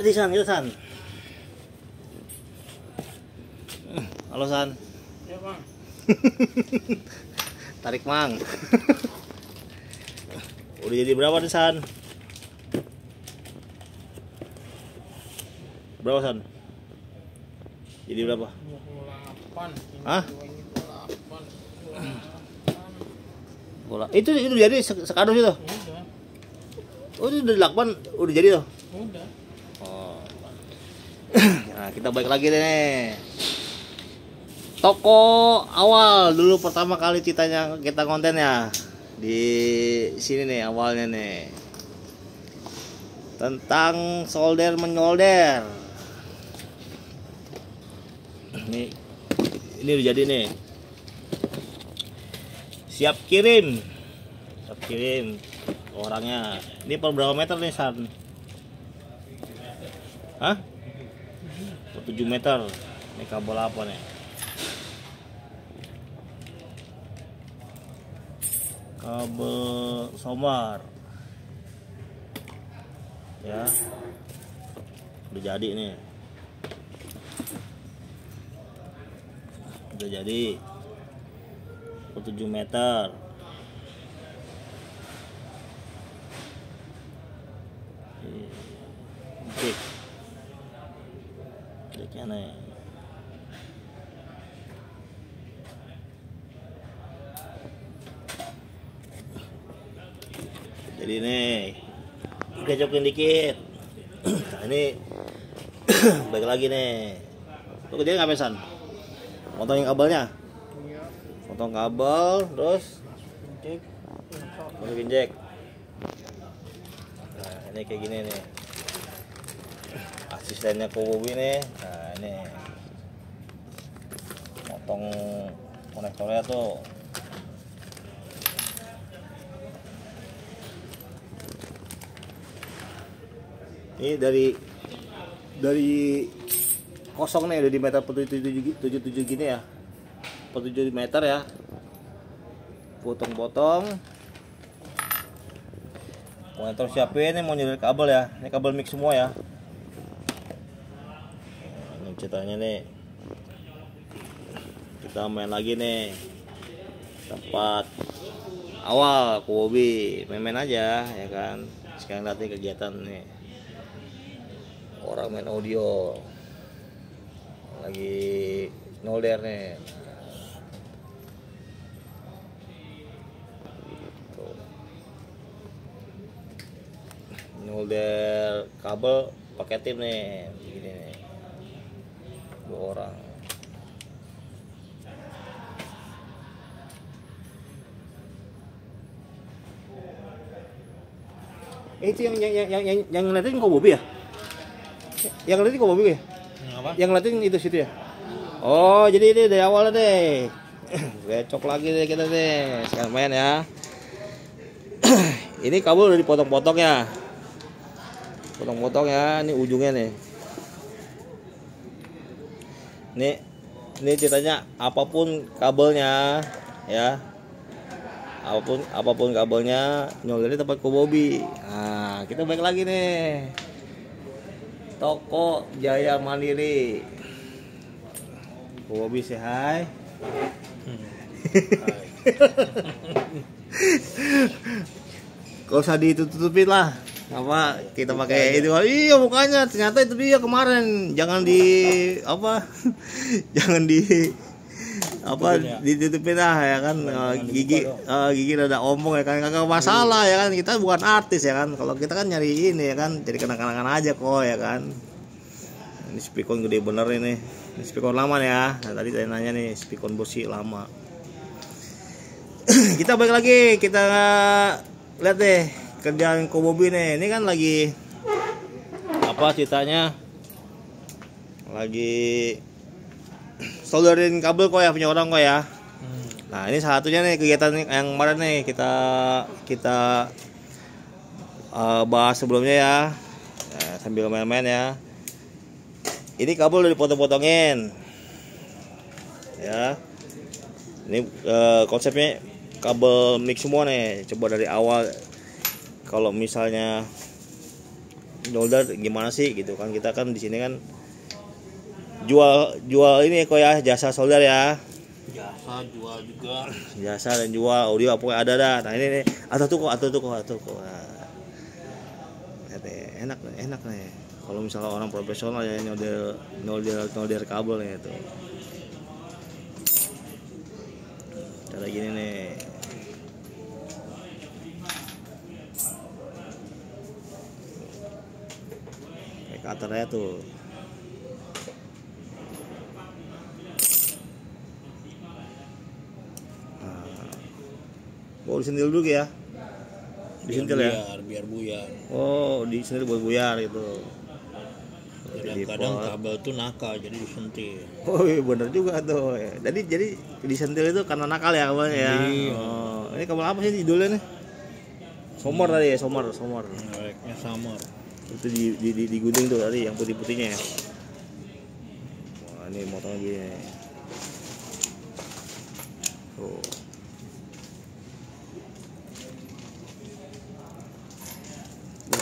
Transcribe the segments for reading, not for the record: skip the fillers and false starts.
Jadi San, kita San. Halo San. Ya bang. Tarik Mang. Udah jadi berapa nih San? Berapa San? Jadi berapa? 28. Hah? 28. Bola. Itu jadi sekardus itu. Udah. Oh, itu udah dilakban, udah jadi tuh. Udah. Oh. Nah, kita balik lagi deh nih. Toko awal dulu pertama kali ceritanya kita konten ya. Di sini nih awalnya nih. Tentang solder menyolder. Ini udah jadi nih. Siap kirim. Siap kirim orangnya. Ini per berapa meter nih San? Hah? 7 meter. Ini kabel apa nih? Kabel somar. Ya. Udah jadi nih. Udah jadi. 7 meter. Oke. Kliknya nih. Jadi nih kecokin dikit. Nah, ini balik lagi nih. Lu kerjain ngapain San? Potongin kabelnya. Iya. Potong kabel terus Cek. masukin jack. Nah, ini kayak gini nih. Asistennya Kowobi nih. Nah, ini potong konektornya tuh. Ini dari kosong nih udah di meter 77 gini ya. 7 meter ya. Potong-potong. Konektor siapin nih mau nyolder kabel ya. Ini kabel mix semua ya. Ini ceritanya nih. Kita main lagi nih. Tempat awal Kowobi, main-main aja ya kan. Sekarang latih kegiatan nih. Orang main audio. Lagi nolder nih. Nolder kabel pakai tim nih, begini nih. 2 orang. Itu yang ngeliatin Kowobi ya? Yang ngeliatin Kowobi ya? Apa? Yang ngeliatin itu situ ya? Oh, jadi ini dari awal deh. Becok lagi deh kita deh. Sekarang main ya. Ini kabel udah dipotong-potong ya. Potong-potong ya, ini ujungnya nih. Ini ceritanya apapun kabelnya ya. Apapun kabelnya nyolder di tempat Kowobi. Nah, kita balik lagi nih. Toko Jaya Mandiri. Kowobi say hi. Gak usah ditutupin lah. Apa kita pakai itu? Iya mukanya ternyata itu dia kemarin. Jangan di apa? Jangan di apa ditutupin lah ya kan. Gigi rada omong ya kan, kagak masalah ya kan, kita bukan artis ya kan. Kalau kita kan nyari ini ya kan, jadi kenang-kenangan aja kok ya kan. Ini spikon gede bener ini spikon lama nih ya. Nah, tadi saya nanya nih spikon bosi lama. Kita balik lagi, kita lihat deh kerjaan Kowobi nih. Ini kan lagi apa ceritanya, lagi solderin kabel kok ya, punya orang kok ya. Nah ini salah satunya nih kegiatan yang kemarin nih kita bahas sebelumnya ya. Nah, sambil main-main ya. Ini kabel udah dipotong-potongin ya. Ini konsepnya kabel mix semua nih. Coba dari awal, kalau misalnya solder gimana sih gitu kan, kita kan di sini kan jual ini kok ya, jasa solder ya, Jasa jual juga. jasa dan jual audio apa ada dah. Nah ini nih atau tuh kok nah, enak nih kalau misalnya orang profesional ya nyolder kabel ya itu cara gini nih. Kayak cutternya tuh. Oh disentil dulu ya, disentil ya. Biar buyar. Oh disentil buat buyar gitu. Kadang-kadang kabel tuh nakal jadi disentil. Oh iya bener juga tuh. Jadi disentil itu karena nakal ya kabelnya ya. Iya. Oh ini kabel apa sih judulnya nih? Somor tadi ya, somor. Mereknya Samar. Itu di gunting tuh tadi yang putih-putihnya ya. Wah ini motong gini. Tuh.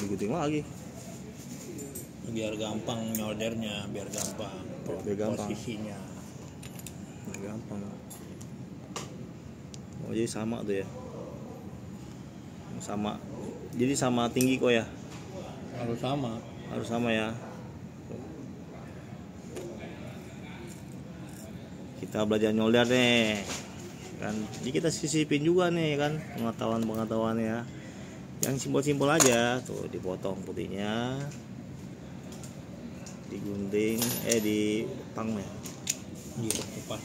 Digunting lagi Biar gampang nyoldernya, biar gampang. Posisinya. gampang. Oh jadi sama tuh ya, sama jadi sama tinggi kok ya, Harus sama. Ya. Kita belajar nyolder nih kan, jadi kita sisipin juga nih kan pengetahuan ya, yang simpel aja tuh, dipotong putihnya, digunting ditang ya, dikupas,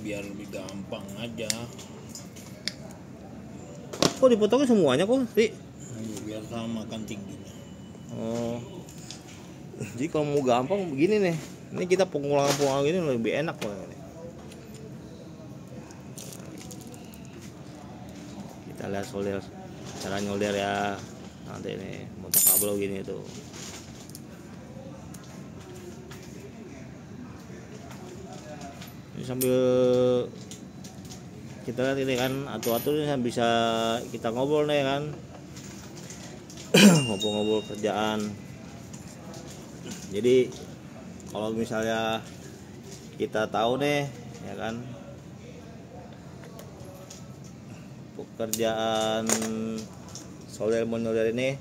biar lebih gampang aja. Kok dipotongnya semuanya kok sih? Biar sama kan tingginya. Oh jadi kalau mau gampang begini nih, ini kita pengulangan gini lebih enak loh ini. Kita lihat solder, cara nyolder ya, nanti nih motong kabel gini tuh. Ini sambil kita lihat ini kan atur-aturnya bisa kita ngobrol nih kan. Ngobrol kerjaan. Jadi kalau misalnya kita tahu nih ya kan, pekerjaan solder menyolder ini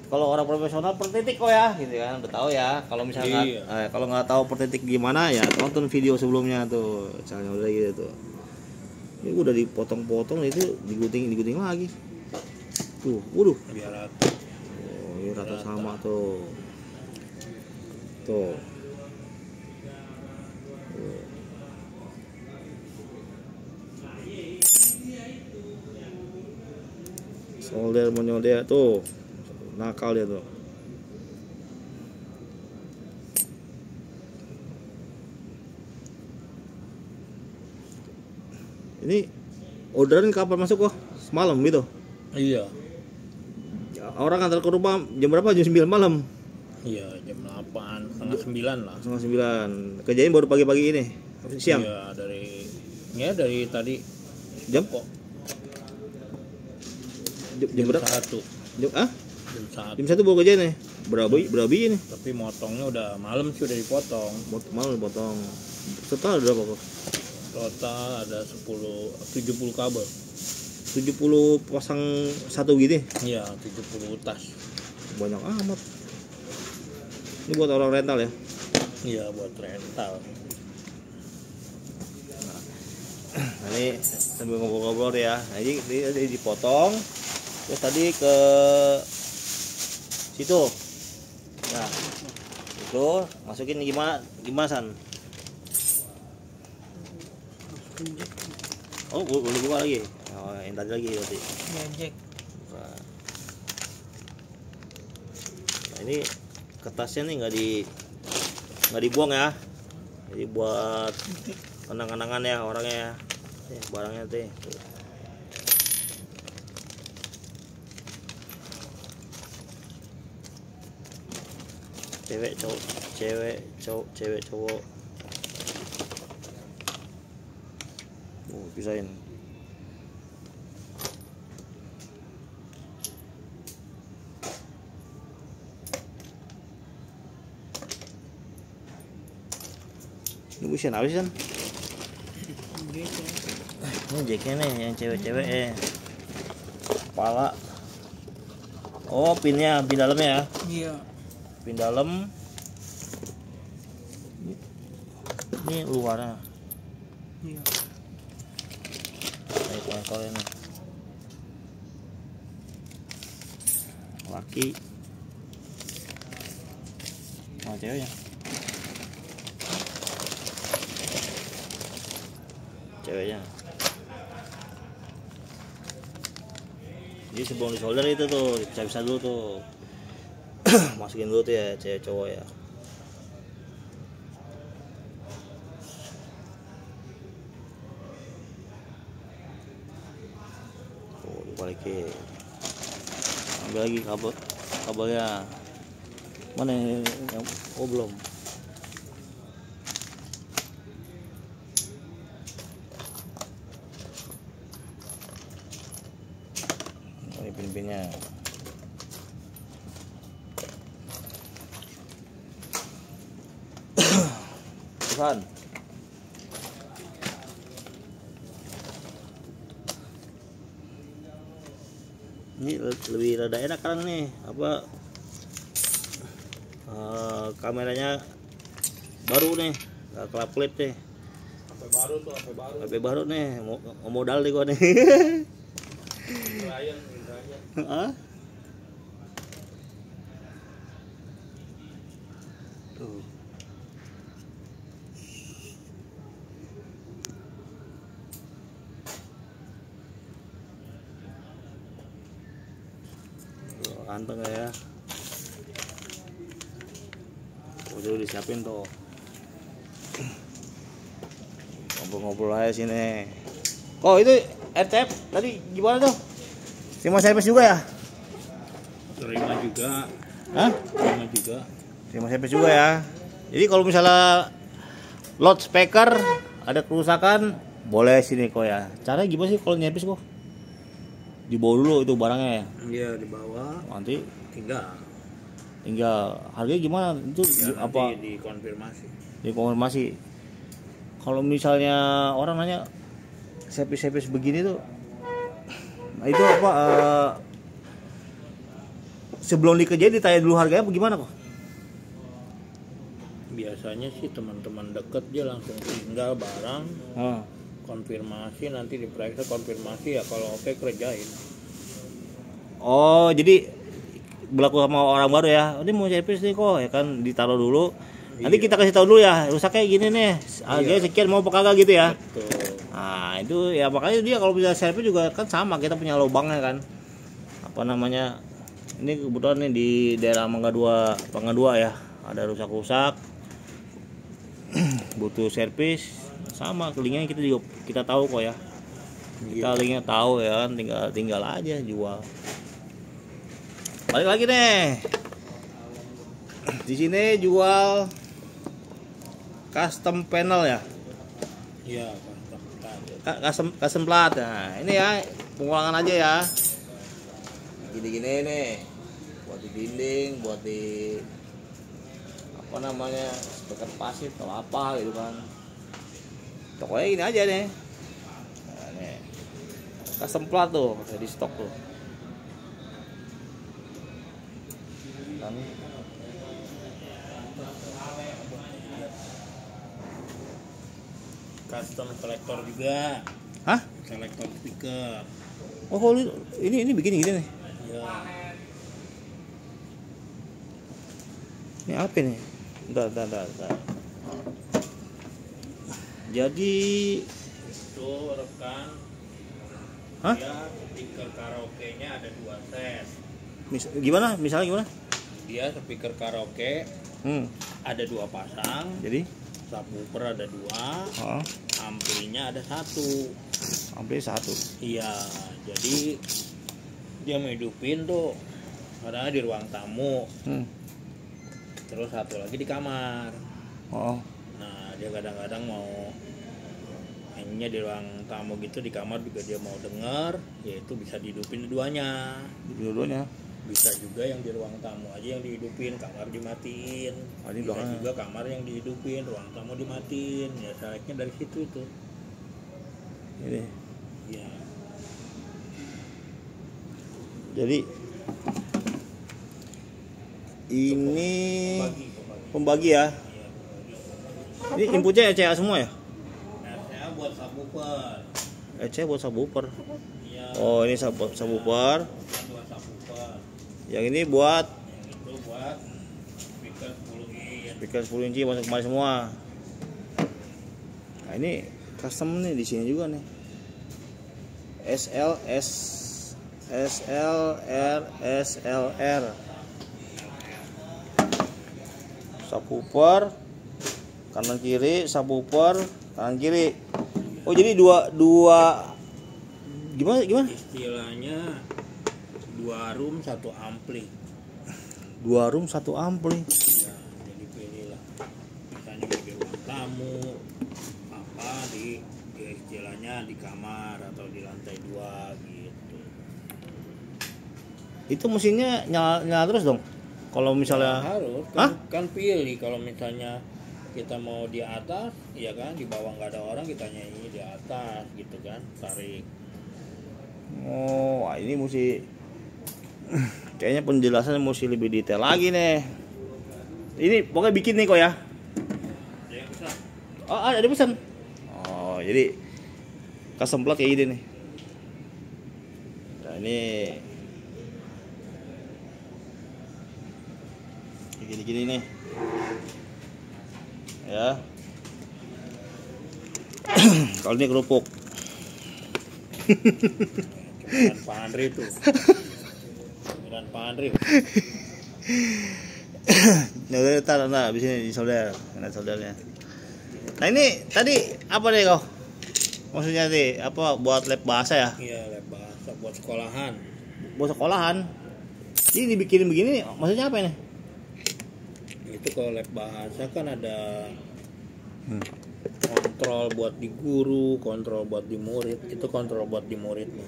kalau orang profesional per titik kok ya gitu kan, udah tahu ya. Kalau misalnya kalau nggak tahu per titik gimana ya tonton video sebelumnya tuh cara nyolder gitu tuh. Ini udah dipotong-potong itu digunting lagi tuh, waduh Biar rata. oh ini rata sama tuh solder menyolder tuh nakal dia tuh. Ini orderan kapan masuk kok? Semalam gitu? Iya. Orang antar ke rumah jam berapa? Jam 9 malam? Iya, jam 8, setengah 9 lah. Setengah 9. Kerjain baru pagi-pagi ini? Siang? Iya, dari tadi. Jam? Kok. Jam berapa? 1. Jam 1 baru kerjain nih? Berapa ini? Tapi motongnya udah malam sih, udah dipotong. Malam dipotong. Total berapa kok? Total ada 70 kabel. 70 pasang satu gini? Iya, 70 tas. Banyak amat. Ini buat orang rental ya? Iya, buat rental. Nah ini sambil ngobrol-ngobrol ya. Nah ini dipotong. Terus tadi ke situ. Nah, itu masukin gimana San? Oh, boleh buka lagi. Oh, yang tadi lagi berarti. Ngejek. Nah, ini kertasnya nih nggak dibuang ya. Jadi buat kenang-kenangan ya orangnya ya. Barangnya tuh. Cewek cowok. Oh, pisahin. Ini busian habis kan? Gitu. Ini jacknya nih yang cewek-cewek kepala. Oh pinnya, pin dalamnya ya? Iya. Pin dalam. Ini luarnya. Iya. Kayak pengkolnya nih. Laki. Oh ceweknya. Ceweknya. Jadi sebelum di solder itu tuh bisa dulu tuh masukin dulu tuh ya cewek cowok ya. Oh dibalikin. Ambil lagi kabelnya. Mana yang oh belum. Ini pin-pinnya. Tuhan. Ini lebih rada enak kan nih apa kameranya baru nih, nggak kelap-kelip nih. HP baru nih, modal nih gua nih. Hah? Tuh. Kantong ya. Udah disiapin tuh. Ngobrol-ngobrol aja sini. Oh itu RCF tadi gimana tuh? Terima service juga ya? Terima juga. Hah? Terima juga. Terima service juga ya. Jadi kalau misalnya loudspeaker ada kerusakan boleh sini kok ya. Caranya gimana sih kalau nyepis kok? Dibawa dulu itu barangnya ya. Iya dibawa. Nanti Tinggal harganya gimana itu ya, apa nanti dikonfirmasi. dikonfirmasi. Kalau misalnya orang nanya servis begini tuh itu apa sebelum dikerjain ditanya dulu harganya apa gimana kok? Biasanya sih teman-teman deket dia langsung tinggal barang, konfirmasi, nanti diperiksa konfirmasi ya kalau oke kerjain. Oh jadi berlaku sama orang baru ya. Ini mau servis nih kok ya kan ditaruh dulu. Nanti kita kasih tahu dulu ya rusaknya gini nih. Harganya sekian mau apa kagak gitu ya. Betul. Nah itu ya makanya dia kalau bisa servis juga kan sama kita punya lubangnya kan. Apa namanya? Ini kebetulan nih di daerah Mangga 2 ya. Ada rusak-rusak. Butuh servis sama kelingnya kita tahu kok ya. Kita linknya tahu ya kan tinggal aja jual. Balik lagi nih. Di sini jual custom panel ya. Iya, Custom plat. Nah, ini ya pengulangan aja ya. Gini-gini nih. Buat di dinding, buat di apa namanya? Speaker pasif atau apa gitu kan. Pokoknya gini aja nih. Nah, nih. Custom plat tuh, ada di stok tuh. Dan custom selektor juga. hah? Selektor speaker. Oh, kalau ini bikin gini nih. Ya. Ini apa nih? Bentar. Jadi Itu rekan. hah? Dia speaker karaoke-nya ada 2 set. Gimana? Misalnya gimana? Dia speaker karaoke ada 2 pasang. Jadi Subwoofer ada 2. oh, Amplinya ada 1. hampir satu. Iya, jadi dia ngehidupin tuh kadang di ruang tamu, terus satu lagi di kamar. Oh, Nah dia kadang-kadang mau mainnya di ruang tamu gitu, di kamar juga dia mau denger, yaitu bisa dihidupin duanya. dua-duanya. bisa juga yang di ruang tamu aja yang dihidupin, kamar dimatiin. Oh, ini Bisa belakang. juga kamar yang dihidupin, ruang tamu dimatiin. Ya selectnya dari situ tuh. Ini. Ya. Jadi ini pembagi ya. Iya, Ini inputnya ECA semua ya? saya buat subwoofer. ECA buat subwoofer. Iya. Oh, ini subwoofer. Buat subwoofer. Yang ini buat Yang itu buat speaker 10 inch. speaker 10 inci masuk kemari semua. Nah, ini custom nih di sini juga nih. SLR subwoofer kanan kiri, subwoofer kanan kiri. Oh, jadi dua gimana? Istilahnya 2 room 1 ampli. 2 room 1 ampli. Ya, jadi pilihlah. Misalnya di ruang tamu, apa di istilahnya di kamar atau di lantai 2 gitu. Itu mesinnya nyala terus dong. Kalau misalnya Harus kan pilih kalau misalnya kita mau di atas, ya kan, di bawah nggak ada orang, kita nyanyi di atas gitu kan, tarik. oh, wah, ini mesti kayaknya penjelasannya mesti lebih detail lagi nih. Ini pokoknya bikin nih kok ya. Saya pesan. Oh, ada pesan. Oh, jadi custom plug kayak gini nih. Nah, ini kayak gini-gini nih. Ya. Kalau ini kerupuk. Cemilan Pak Andri tuh. Cemilan Pak Andri. Nah, udah habis ini di solder, kena soldernya. Nah, ini tadi apa deh kau? Maksudnya nih, apa buat lab bahasa ya? Iya, lab bahasa buat sekolahan. Buat sekolahan. Ini dibikin begini maksudnya apa ini? Itu kalau lab bahasa kan ada kontrol buat di guru, kontrol buat di murid. Itu kontrol buat di muridnya.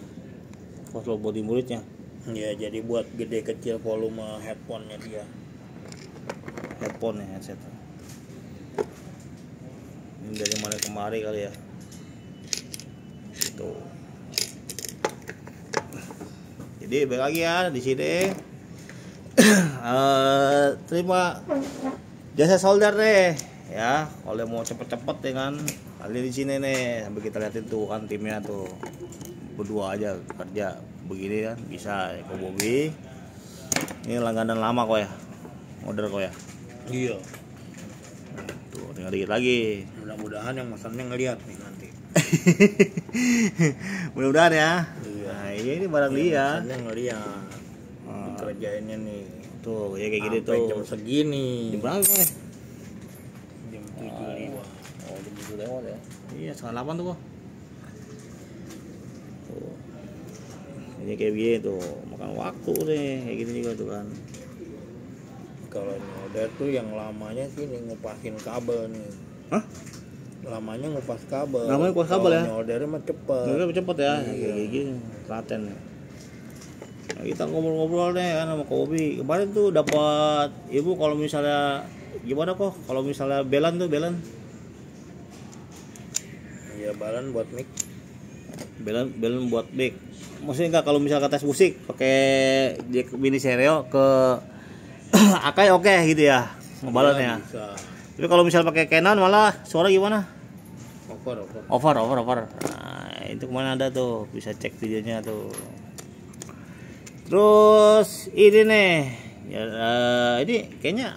Kontrol buat di muridnya. Ya, jadi buat gede kecil volume headphone-nya dia. Headphone ya, headset. Ini dari mana kemari kali ya? Tuh. Jadi balik lagi ya di sini. Terima jasa solder deh ya. Kalau mau cepet-cepet ya kan, kali di sini nih sambil kita liatin tuh kan timnya tuh berdua aja kerja begini kan bisa ya, Ko Bobby. Ini langganan lama kok ya, order kok ya. Iya. Tuh tinggal dikit lagi. Mudah-mudahan yang pesannya ngeliat nih nanti. Mudah-mudahan ya. Iya. Nah, ini barang dia. Pesannya ngeliat. Ah, Kerjainnya nih. tuh ya kayak gitu Sampai tuh. jam segini. Jam berapa nih? Jam 7.05. Oh, jam 7 lewat ya. Iya, setengah 8 tuh kok. Tuh. Ini kayak begini tuh, makan waktu deh, kayak gini juga tuh kan. Kalau nyolder tuh yang lamanya sih nih ngupasin kabel nih. Hah? Lamanya ngupas kabel. Lamanya ngupas kabel ya? Kalau nyoldernya mah cepet. Lebih cepet ya, Iya. kayak gini, telaten. Nah, kita ngobrol-ngobrol deh kan sama Ko Bobby. Kemarin tuh dapat ibu kalau misalnya gimana kok? Kalau misalnya belan tuh belan. Iya, balan buat mic. Belan buat mic. Maksudnya enggak kalau misalnya tes musik pakai jack mini stereo ke Akai oke gitu ya ngebalan ya. Bisa. Tapi kalau misalnya pakai Canon malah suara gimana? Over. Over. Nah, itu kemana ada tuh bisa cek videonya tuh. Terus ini nih ya, ini kayaknya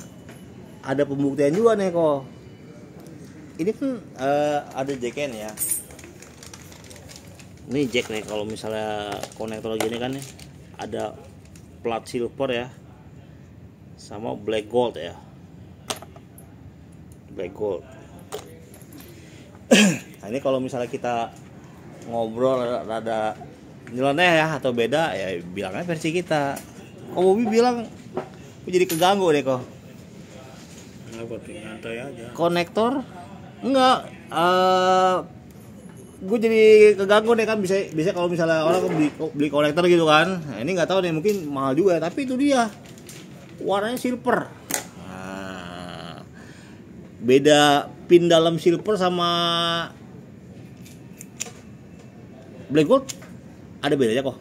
ada pembuktian juga nih kok. Ini kan ada jacknya nih ya. Ini jack nih kalau misalnya konektor gini kan nih ada plat silver ya sama black gold ya. Black gold. Nah, ini kalau misalnya kita ngobrol rada nyeleneh ya atau beda ya bilangnya versi kita. Ko Bobby bilang aku jadi keganggu deh kok. Nggak, buat nyantai aja. Konektor enggak gue jadi keganggu nih kan, bisa kalau misalnya orang beli kolektor gitu kan. Nah, ini nggak tahu nih, mungkin mahal juga, tapi itu dia warnanya silver. Nah, beda pin dalam silver sama black gold ada bedanya kok.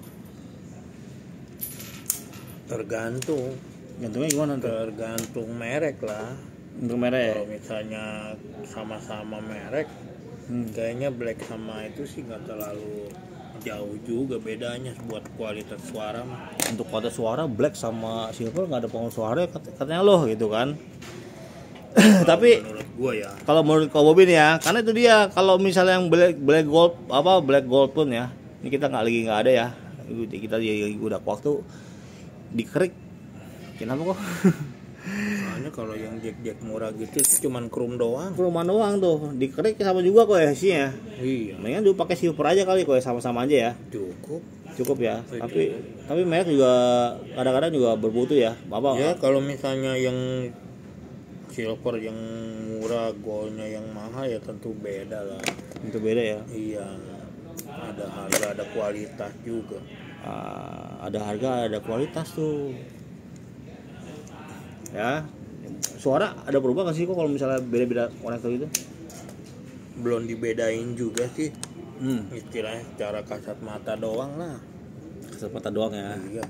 Tergantung. Gantungnya gimana tuh? Tergantung merek lah. Untuk merek. Kalau misalnya sama-sama merek, kayaknya black sama itu sih nggak terlalu jauh juga bedanya buat kualitas suara mah. Untuk kualitas suara black sama silver nggak ada pengaruh suara katanya loh gitu kan. Tapi menurut gua ya, kalau menurut Ko Bobby nih ya, karena itu dia kalau misalnya yang black gold pun ya, ini kita nggak ada ya, kita udah waktu dikerik. Kenapa kok? soalnya kalau yang jack murah gitu itu cuman chrome doang. Chrome doang tuh, dikerik sama juga kok ya isinya. Iya. Mendingan dulu pakai silver aja kali kok ya, sama-sama aja ya. Cukup ya. Tapi merek juga kadang-kadang juga bermutu ya. Bapak. Ya kalau misalnya yang silver yang murah, goldnya yang mahal ya tentu beda lah. Itu beda ya. Iya. Ada harga, ada kualitas juga. Ada harga, ada kualitas tuh. Ya, suara ada perubahan nggak sih kok kalau misalnya beda-beda konektor gitu? Belum dibedain juga sih. Istilahnya secara kasat mata doang lah. Kasat mata doang ya. Iya.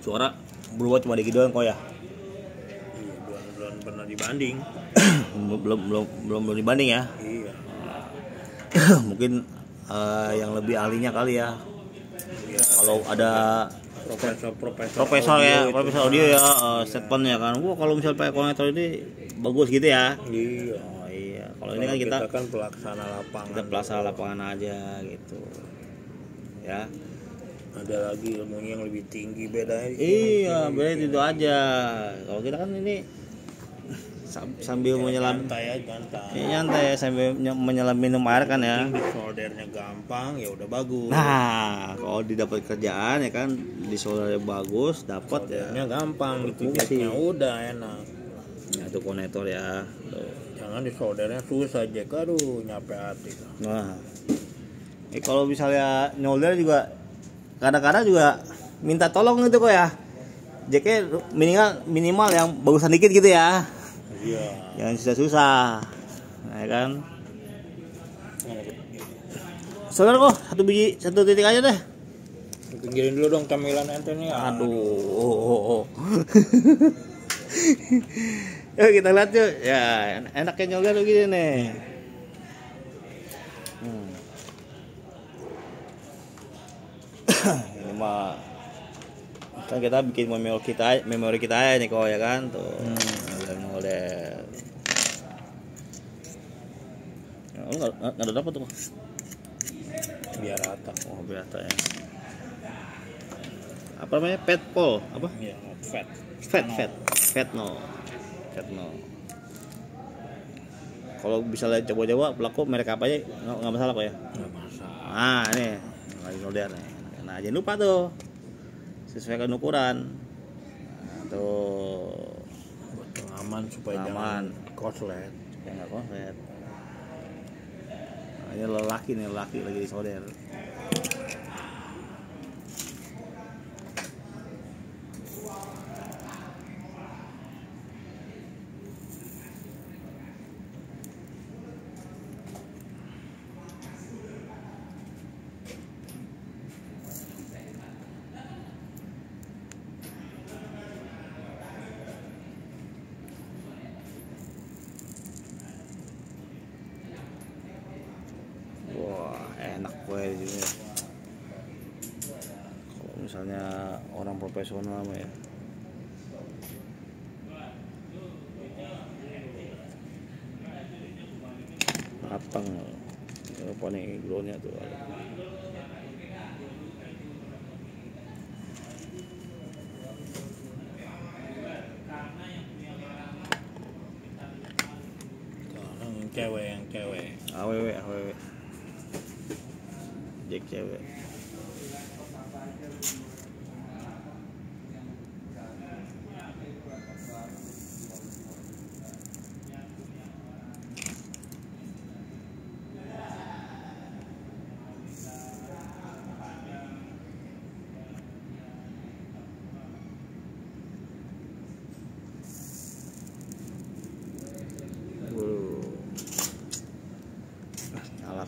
Suara berubah cuma dikit doang kok ya. Iya, belum pernah dibanding. belum dibanding ya. Iya. Mungkin yang lebih ahlinya kali ya. Iya. Kalau ada Profesor audio ya, statement ya kan. Wah, kalau misalnya pakai konektor ini bagus gitu ya. Iya. Oh iya. Kalau ini kan kita kan pelaksana lapangan. Kita pelaksana lapangan aja gitu. Ya. Ada lagi ilmunya yang lebih tinggi bedanya. Iya, beda itu aja. Kalau kita kan ini sambil menyelam nyantai ya, sambil menyelam minum air kan ya. Soldernya gampang ya udah bagus. Nah, kalau didapat kerjaan ya kan, di soldernya bagus, dapat ya. Soldernya gampang gitu, jacknya udah enak. Ya itu konektor ya. Jangan di soldernya susah jack, aduh nyampe hati. Nah, kalau misalnya nyolder juga kadang-kadang juga minta tolong gitu kok ya. Jacknya minimal yang bagusan dikit gitu ya. Iya. Jangan susah-susah, ya kan? Saudara kok satu titik aja deh. Pinggirin dulu dong tampilan ente nih. Aduh. Yuk kita lihat yuk. Ya enaknya nyolder begini nih. Ini mah kan kita bikin memori kita aja nih kok ya kan tuh. Nyolder. Nggak ada dapat tuh. Biar rata. Oh, biar rata ya. Apa namanya? Petpol apa? Iya, Fat no. Kalau bisa lihat coba-coba pelaku merek apa aja nggak masalah kok ya. Nggak masalah. Nah ini lagi solder nih. Nah jangan lupa tuh sesuaikan ukuran. Nah, tuh Buat pengaman supaya aman. jangan koslet. Supaya nggak koslet. Nah, ini lelaki lagi di solder. Enak gue di sini. Kalau misalnya orang profesional mah ya. Matang. Apa nih groundnya tuh? Yang cewek. AWW. Jack cewek.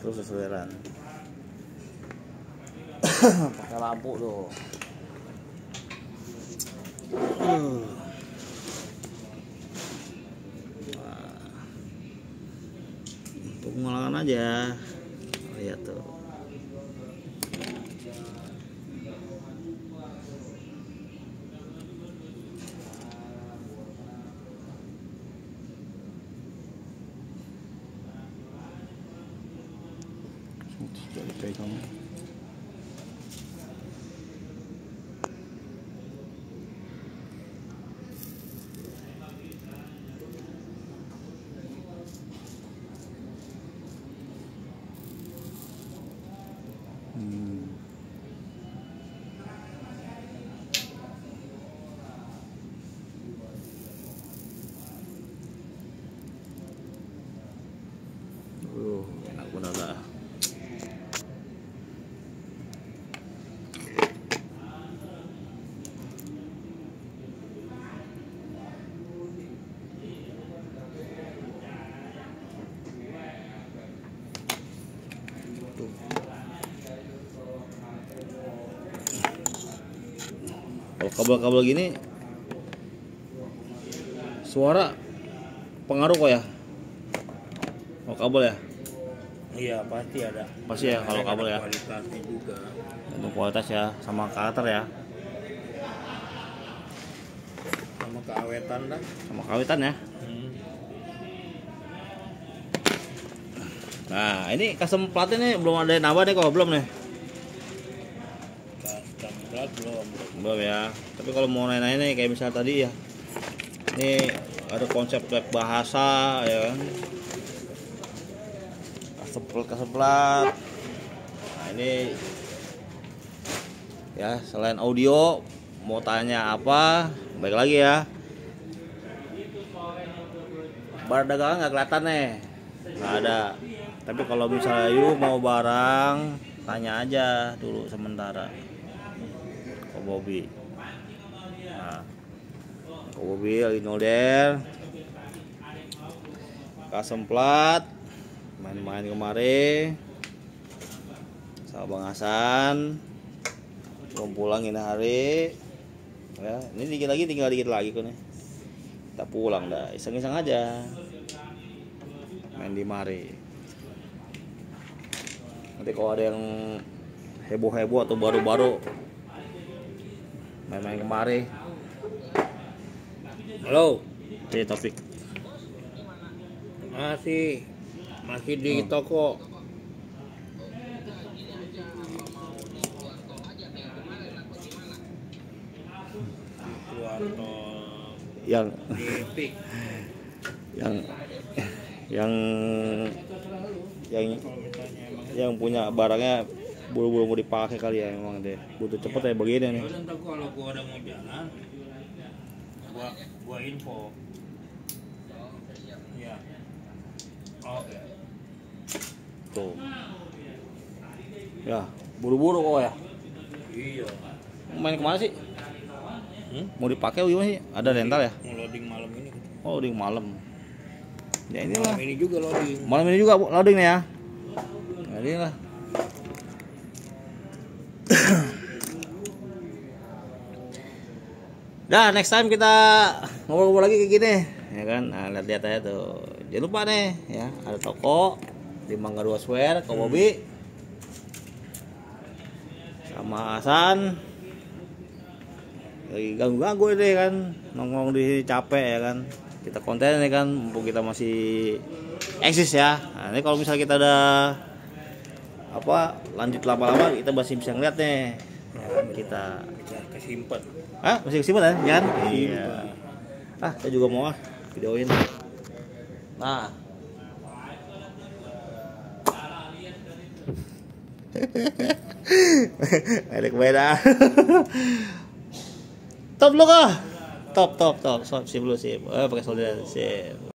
terus seseleran. Pakai lampu tuh. Untuk pengolahan aja. Lihat tuh. Jadi pegang. Enak benar lah. Kalau kabel-kabel gini suara pengaruh kok ya? Kalau kabel ya? Iya pasti ada. Pasti ya kalau kabel ya. Kualitasnya juga. Untuk kualitas ya, sama karakter ya. Sama keawetan dah. Sama kawitan ya. Nah ini custom plat ini belum ada yang nambah nih kok, belum nih? Custom plat Belum ya. Tapi kalau mau nanya-nanya nih kayak misalnya tadi ya, ini ada konsep web bahasa ya kan, custom plat. Nah ini ya, selain audio mau tanya apa, baik lagi ya, barang dagangan nggak kelihatan nih, nggak ada. Tapi kalau misalnya you mau barang, tanya aja dulu sementara ke Bobby. Nah, ke Bobby lagi nyolder, custom plat, main-main kemarin sama Bang Hasan, belum pulang ini hari ya. Ini tinggal dikit lagi kok nih, kita pulang dah, iseng-iseng aja main di mari. Nanti kalau ada yang heboh-heboh atau baru-baru main-main kemari. Halo. Oke, Taufik. Masih di toko. Yang Epic. yang punya barangnya buru-buru mau dipakai kali ya, emang deh butuh cepet ya begini nih. Ntar kalau gua ada mau jalan, gua info. Ya. Oke. Tuh. Ya, buru-buru kok ya. Iya. Main kemana sih? Mau dipakai gimana sih? Ada rental ya? Mau loading malam ini. Oh, loading malam. Ya inilah. Malam ini juga loading. Malam ini juga loading nih ya. Jadi lah. Dah, next time kita ngobrol-ngobrol lagi kayak gini, ya kan? Nah, lihat-lihat aja tuh. Jangan lupa nih, ya, ada toko di Mangga 2 Square, ke Bobby sama Hasan. Lagi ganggu-ganggu ini kan, nongkrong di sini capek ya kan. Kita konten ini kan, mumpung kita masih eksis ya. Nah, ini kalau misalnya kita udah lanjut lama-lama, kita masih bisa ngeliat nih, ya kan, kita Bisa kesimpan. masih kesimpan ya, kan? Iya. Saya juga mau videoin. Nah. Balik beda. Top lo kah? Top. Sip lu sip. Pakai solder sip.